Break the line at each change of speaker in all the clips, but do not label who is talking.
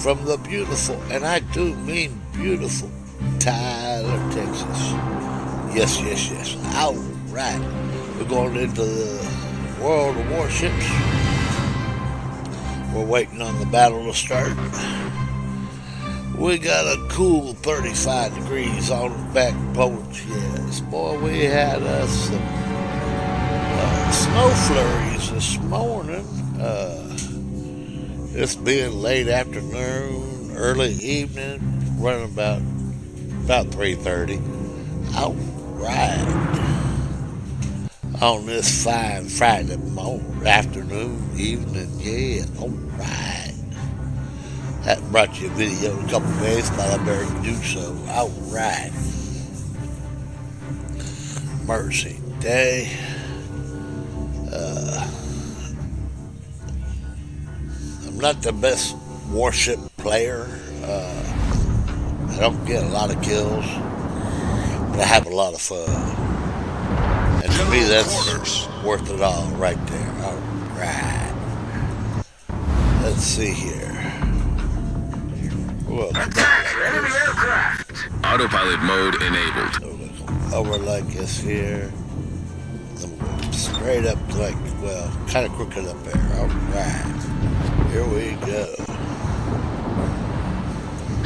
from the beautiful, and I do mean beautiful, Tyler, Texas. Yes, yes, yes. All right. We're going into the world of warships. We're waiting on the battle to start. We got a cool 35 degrees on the back porch. Yes, boy, we had some snow flurries this morning. It's being late afternoon, early evening, running about 3:30. All right. On this fine Friday morning, afternoon, evening, yeah, all right. That brought you a video in a couple of days, thought I better do so. All right. Mercy Day. I'm not the best warship player. I don't get a lot of kills, but I have a lot of fun. And to me, that's worth it all right there. All right. Let's see here.
Attack enemy aircraft.
Autopilot mode enabled.
Over like this here. Then we'll go straight up like, well, kind of crooked up there. All right. Here we go.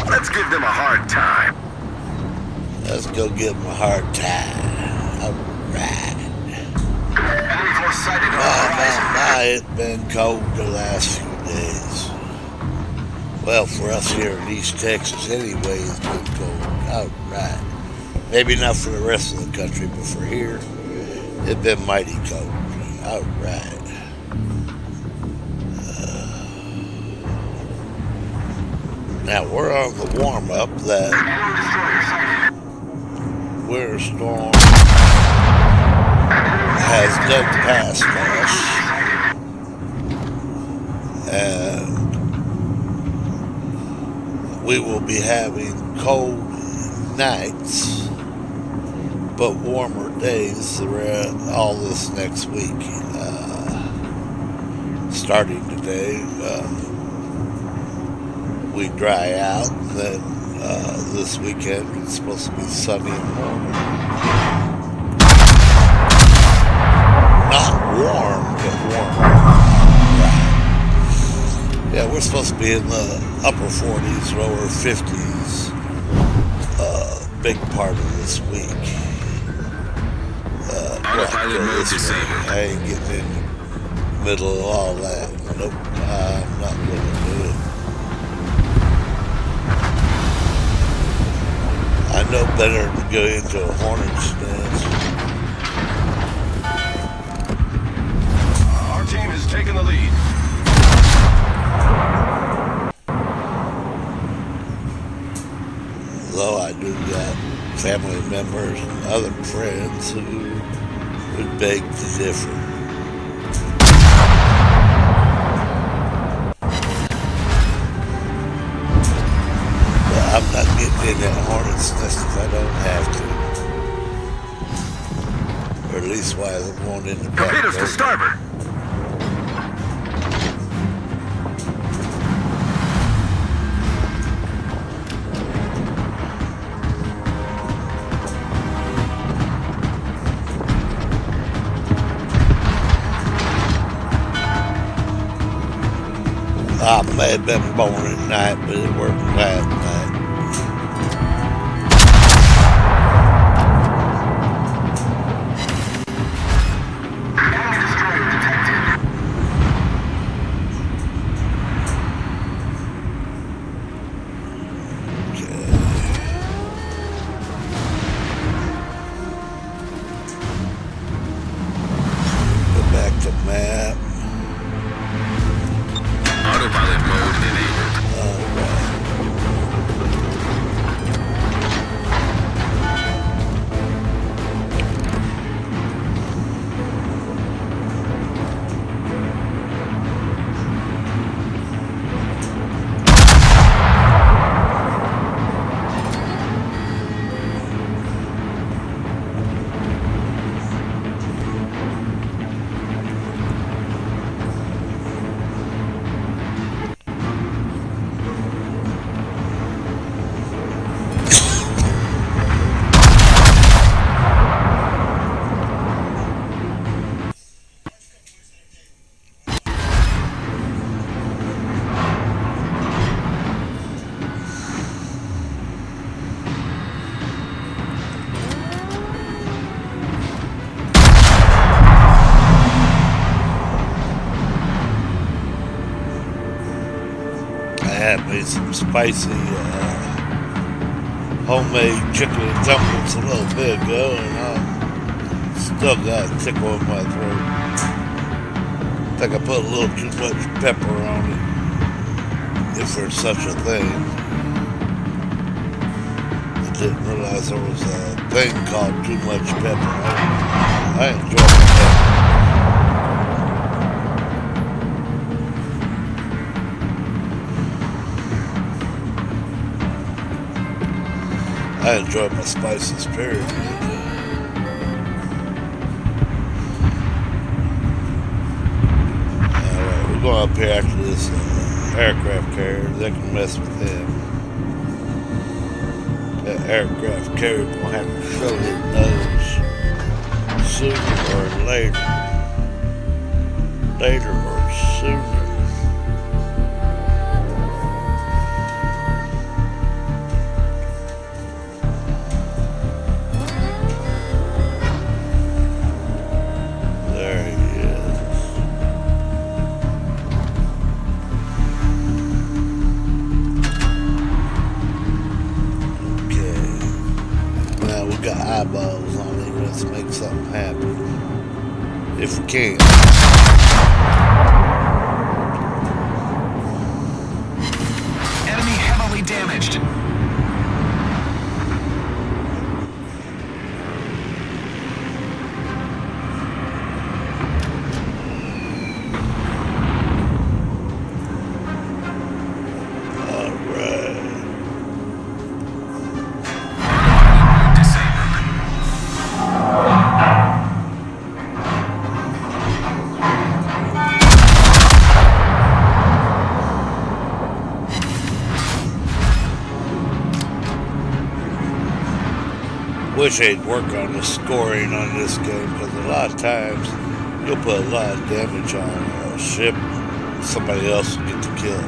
Let's give them a hard time.
Let's go give them a hard time. All right.
Enemy force sighted on the horizon.
It's been cold the last few days. Well, for us here in East Texas anyway, it's been cold. All right. Maybe not for the rest of the country, but for here, it's been mighty cold. All right. Now, we're on the warm-up that winter storm has done past us. And we will be having cold nights, but warmer days throughout all this next week. Starting today, we dry out, and then this weekend it's supposed to be sunny and warm. Not warm, but warmer. Right. Yeah, we're supposed to be in the upper 40s, lower 50s, big part of this week.
Autopilot mode disabled.
I ain't getting in the middle of all that. Nope, I'm not going to do it. I know better to go into a Hornet's nest.
Our team has taken the lead.
Though I do got family members and other friends who would beg to differ. But I'm not getting in that Hornet's nest if I don't have to. Or at least while I'm going in the back.
Torpedoes to starboard.
I may have been born at night, but it worked last night.
Enemy destroyer detected.
Okay. Go back to map.
Autopilot mode enabled.
Alright. had me some spicy homemade chicken and dumplings a little bit ago, and I still got a tickle in my throat. I think I put a little too much pepper on it, if there's such a thing. I didn't realize there was a thing called too much pepper. I enjoy the pepper. I enjoy my spices, period. Alright, we're going up here after this aircraft carrier. They can mess with him. That aircraft carrier gonna have to show his nose sooner or later. Later or sooner. Got eyeballs on it. Let's make something happen. If we can.
Enemy heavily damaged.
Wish they'd work on the scoring on this game, because a lot of times you'll put a lot of damage on a ship, somebody else will get the kill.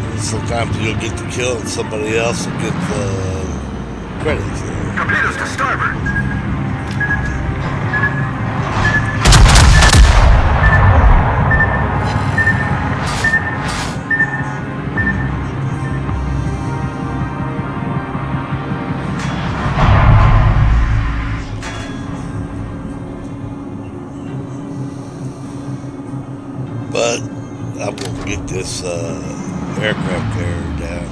And sometimes you'll get the kill and somebody else will get the credit for it.
Torpedoes to starboard.
But I'm going to get this aircraft carrier down.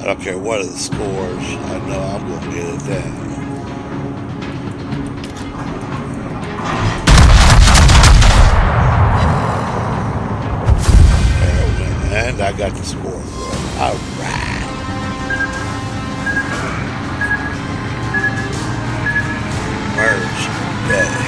I don't care what it scores. I know I'm going to get it down. There we go. And I got the score for it. All right. Merge day.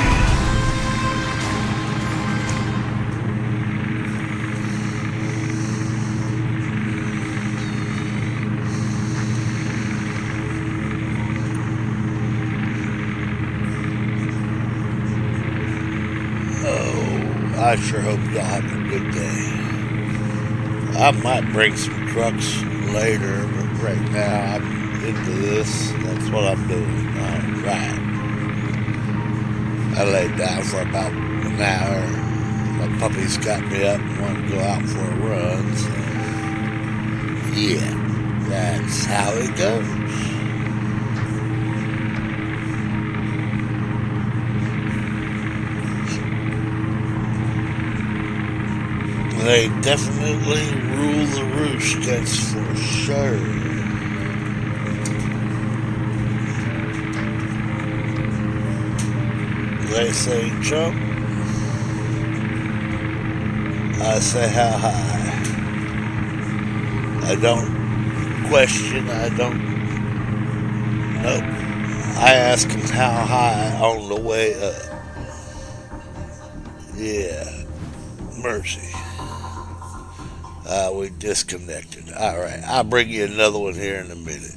I sure hope y'all have a good day. I might bring some trucks later, but right now I'm into this. That's what I'm doing. Alright. I laid down for about an hour. My puppies got me up and wanted to go out for a run. So yeah, that's how it goes. They definitely rule the roost, that's for sure. They say jump, I say how high. I don't question, I don't, nope. I ask them how high on the way up. Yeah, mercy. We disconnected. All right, I'll bring you another one here in a minute.